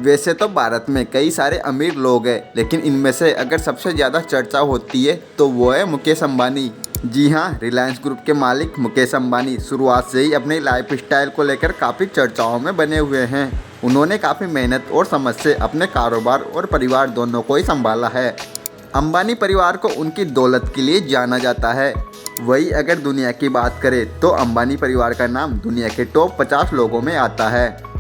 वैसे तो भारत में कई सारे अमीर लोग हैं, लेकिन इनमें से अगर सबसे ज़्यादा चर्चा होती है तो वो है मुकेश अंबानी। जी हाँ, रिलायंस ग्रुप के मालिक मुकेश अंबानी शुरुआत से ही अपनी लाइफ स्टाइल को लेकर काफ़ी चर्चाओं में बने हुए हैं। उन्होंने काफ़ी मेहनत और समझ से अपने कारोबार और परिवार दोनों को ही संभाला है। अंबानी परिवार को उनकी दौलत के लिए जाना जाता है। वही अगर दुनिया की बात करें तो अंबानी परिवार का नाम दुनिया के टॉप 50 लोगों में आता है।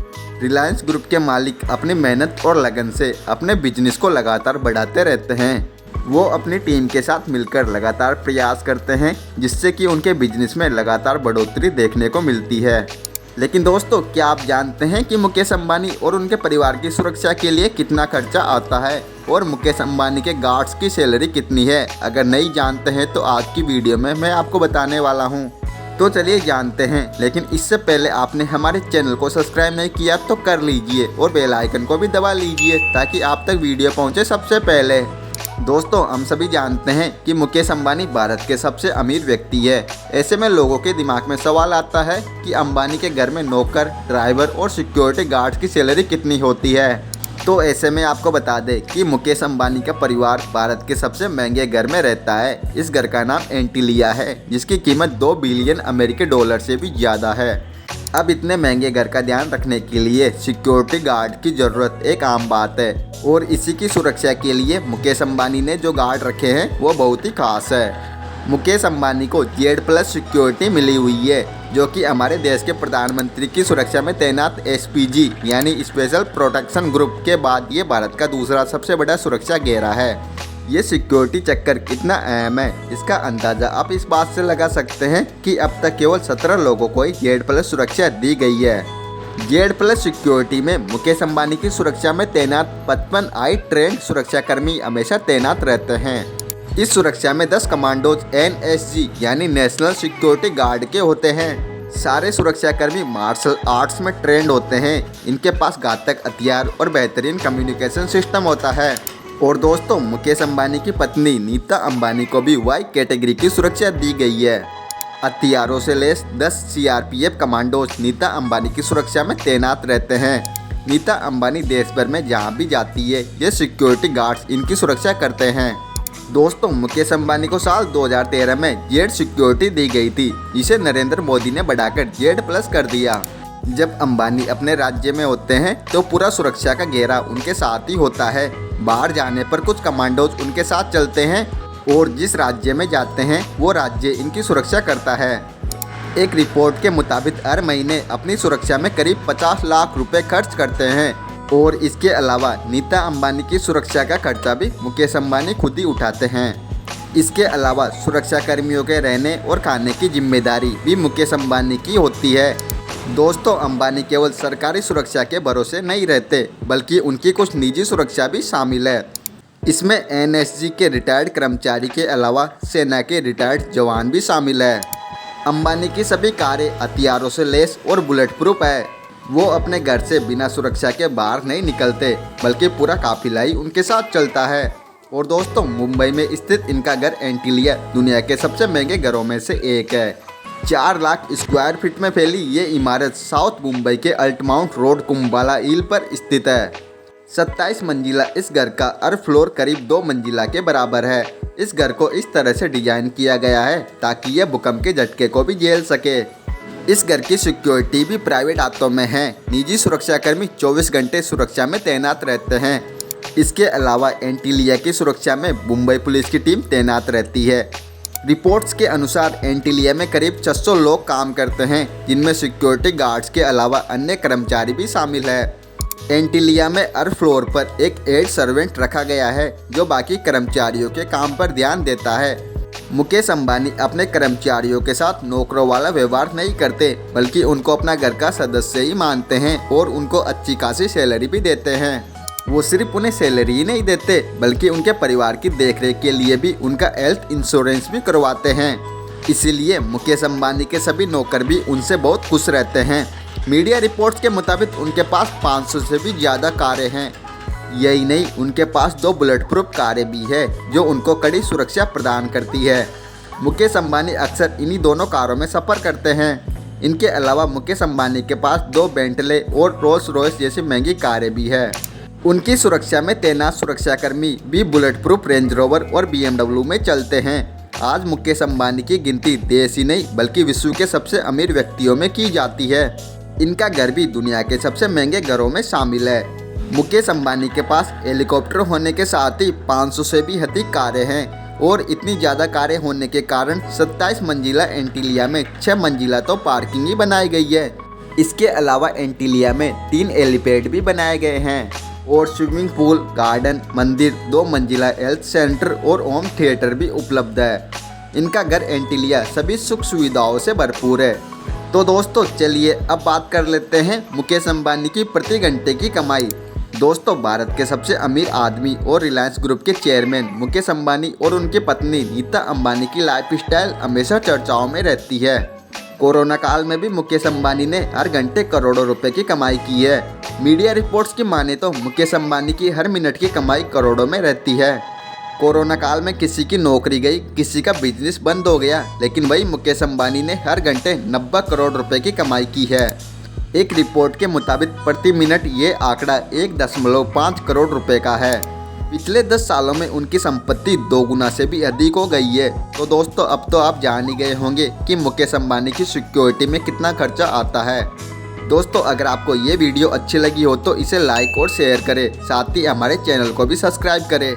रिलायंस ग्रुप के मालिक अपनी मेहनत और लगन से अपने बिजनेस को लगातार बढ़ाते रहते हैं। वो अपनी टीम के साथ मिलकर लगातार प्रयास करते हैं, जिससे कि उनके बिजनेस में लगातार बढ़ोतरी देखने को मिलती है। लेकिन दोस्तों, क्या आप जानते हैं कि मुकेश अंबानी और उनके परिवार की सुरक्षा के लिए कितना खर्चा आता है और मुकेश अंबानी के गार्ड्स की सैलरी कितनी है? अगर नहीं जानते हैं तो आज की वीडियो में मैं आपको बताने वाला हूं। तो चलिए जानते हैं, लेकिन इससे पहले आपने हमारे चैनल को सब्सक्राइब नहीं किया तो कर लीजिए और बेल आइकन को भी दबा लीजिए ताकि आप तक वीडियो पहुंचे सबसे पहले। दोस्तों, हम सभी जानते हैं कि मुकेश अंबानी भारत के सबसे अमीर व्यक्ति है। ऐसे में लोगों के दिमाग में सवाल आता है कि अंबानी के घर में नौकर, ड्राइवर और सिक्योरिटी गार्ड्स की सैलरी कितनी होती है। तो ऐसे में आपको बता दें कि मुकेश अंबानी का परिवार भारत के सबसे महंगे घर में रहता है। इस घर का नाम एंटीलिया है, जिसकी कीमत 2 बिलियन अमेरिकी डॉलर से भी ज़्यादा है। अब इतने महंगे घर का ध्यान रखने के लिए सिक्योरिटी गार्ड की ज़रूरत एक आम बात है, और इसी की सुरक्षा के लिए मुकेश अंबानी ने जो गार्ड रखे हैं वो बहुत ही खास है। मुकेश अंबानी को Z+ सिक्योरिटी मिली हुई है, जो कि हमारे देश के प्रधानमंत्री की सुरक्षा में तैनात SPG यानी स्पेशल प्रोटेक्शन ग्रुप के बाद ये भारत का दूसरा सबसे बड़ा सुरक्षा घेरा है। ये सिक्योरिटी चक्कर कितना अहम है, इसका अंदाज़ा आप इस बात से लगा सकते हैं कि अब तक केवल 17 लोगों को ही Z+ सुरक्षा दी गई है। Z+ सिक्योरिटी में मुकेश अंबानी की सुरक्षा में तैनात 55 हाई ट्रेंड सुरक्षाकर्मी हमेशा तैनात रहते हैं। इस सुरक्षा में 10 कमांडोज NSG यानी नेशनल सिक्योरिटी गार्ड के होते हैं। सारे सुरक्षाकर्मी मार्शल आर्ट्स में ट्रेंड होते हैं। इनके पास घातक हथियार और बेहतरीन कम्युनिकेशन सिस्टम होता है। और दोस्तों, मुकेश अंबानी की पत्नी नीता अंबानी को भी Y कैटेगरी की सुरक्षा दी गई है। हथियारों से lace 10 CRPF commandos Nita Ambani की सुरक्षा में तैनात रहते हैं। नीता अंबानी देश भर में जहाँ भी जाती है, ये सिक्योरिटी गार्ड्स इनकी सुरक्षा करते हैं। दोस्तों, मुकेश अंबानी को साल 2013 में Z सिक्योरिटी दी गई थी, जिसे नरेंद्र मोदी ने बढ़ाकर Z+ कर दिया। जब अंबानी अपने राज्य में होते हैं तो पूरा सुरक्षा का घेरा उनके साथ ही होता है। बाहर जाने पर कुछ कमांडोज उनके साथ चलते हैं और जिस राज्य में जाते हैं वो राज्य इनकी सुरक्षा करता है। एक रिपोर्ट के मुताबिक हर महीने अपनी सुरक्षा में करीब 50 लाख रुपए खर्च करते हैं। और इसके अलावा नीता अंबानी की सुरक्षा का खर्चा भी मुकेश अंबानी खुद ही उठाते हैं। इसके अलावा सुरक्षा कर्मियों के रहने और खाने की जिम्मेदारी भी मुकेश अंबानी की होती है। दोस्तों, अंबानी केवल सरकारी सुरक्षा के भरोसे नहीं रहते, बल्कि उनकी कुछ निजी सुरक्षा भी शामिल है। इसमें NSG के रिटायर्ड कर्मचारी के अलावा सेना के रिटायर्ड जवान भी शामिल है। अंबानी की सभी कारें हथियारों से लैस और बुलेट प्रूफ है। वो अपने घर से बिना सुरक्षा के बाहर नहीं निकलते, बल्कि पूरा काफिला ही उनके साथ चलता है। और दोस्तों, मुंबई में स्थित इनका घर एंटीलिया दुनिया के सबसे महंगे घरों में से एक है। 4 लाख स्क्वायर फीट में फैली ये इमारत साउथ मुंबई के अल्टमाउंट रोड कुंभाला हिल पर स्थित है। 27 मंजिला इस घर का हर फ्लोर करीब 2 मंजिला के बराबर है। इस घर को इस तरह से डिजाइन किया गया है ताकि यह भूकंप के झटके को भी झेल सके। इस घर की सिक्योरिटी भी प्राइवेट हाथों में है। निजी सुरक्षाकर्मी 24 घंटे सुरक्षा में तैनात रहते हैं। इसके अलावा एंटीलिया की सुरक्षा में मुंबई पुलिस की टीम तैनात रहती है। रिपोर्ट्स के अनुसार एंटीलिया में करीब 600 लोग काम करते हैं, जिनमें सिक्योरिटी गार्ड्स के अलावा अन्य कर्मचारी भी शामिल है। एंटीलिया में हर फ्लोर पर एक हेड सर्वेंट रखा गया है, जो बाकी कर्मचारियों के काम पर ध्यान देता है। मुकेश अंबानी अपने कर्मचारियों के साथ नौकरों वाला व्यवहार नहीं करते, बल्कि उनको अपना घर का सदस्य ही मानते हैं और उनको अच्छी खासी सैलरी भी देते हैं। वो सिर्फ उन्हें सैलरी ही नहीं देते, बल्कि उनके परिवार की देखरेख के लिए भी उनका हेल्थ इंश्योरेंस भी करवाते हैं। इसीलिए मुकेश अंबानी के सभी नौकर भी उनसे बहुत खुश रहते हैं। मीडिया रिपोर्ट्स के मुताबिक उनके पास 500 से भी ज़्यादा कारें हैं। यही नहीं, उनके पास 2 बुलेट प्रूफ कारें भी है, जो उनको कड़ी सुरक्षा प्रदान करती है। मुकेश अंबानी अक्सर इन्हीं दोनों कारों में सफ़र करते हैं। इनके अलावा मुकेश अंबानी के पास 2 बेंटले और रोल्स रॉयस जैसी महंगी कारें भी है। उनकी सुरक्षा में तैनात सुरक्षाकर्मी भी बुलेट प्रूफ रेंज रोवर और BMW में चलते हैं। आज मुकेश अंबानी की गिनती देश ही नहीं बल्कि विश्व के सबसे अमीर व्यक्तियों में की जाती है। इनका घर भी दुनिया के सबसे महंगे घरों में शामिल है। मुकेश अंबानी के पास हेलीकॉप्टर होने के साथ ही 500 से भी अधिक कारें हैं और इतनी ज़्यादा कारें होने के कारण 27 मंजिला एंटीलिया में 6 मंजिला तो पार्किंग ही बनाई गई है। इसके अलावा एंटीलिया में 3 एलिपैड भी बनाए गए हैं और स्विमिंग पूल, गार्डन, मंदिर, 2 मंजिला हेल्थ सेंटर और होम थिएटर भी उपलब्ध है। इनका घर एंटीलिया सभी सुख सुविधाओं से भरपूर है। तो दोस्तों चलिए अब बात कर लेते हैं मुकेश अंबानी की प्रति घंटे की कमाई। दोस्तों भारत के सबसे अमीर आदमी और रिलायंस ग्रुप के चेयरमैन मुकेश अंबानी और उनकी पत्नी नीता अंबानी की लाइफस्टाइल हमेशा चर्चाओं में रहती है। कोरोना काल में भी मुकेश अंबानी ने हर घंटे करोड़ों रुपए की कमाई की है। मीडिया रिपोर्ट्स की माने तो मुकेश अंबानी की हर मिनट की कमाई करोड़ों में रहती है। कोरोना काल में किसी की नौकरी गई, किसी का बिजनेस बंद हो गया, लेकिन वही मुकेश अंबानी ने हर घंटे 90 करोड़ रुपए की कमाई की है। एक रिपोर्ट के मुताबिक प्रति मिनट ये आंकड़ा 1.5 करोड़ रुपए का है। पिछले 10 सालों में उनकी संपत्ति 2 गुना से भी अधिक हो गई है। तो दोस्तों अब तो आप जान ही गए होंगे कि मुकेश अंबानी की सिक्योरिटी में कितना खर्चा आता है। दोस्तों अगर आपको ये वीडियो अच्छी लगी हो तो इसे लाइक और शेयर करें, साथ ही हमारे चैनल को भी सब्सक्राइब करें।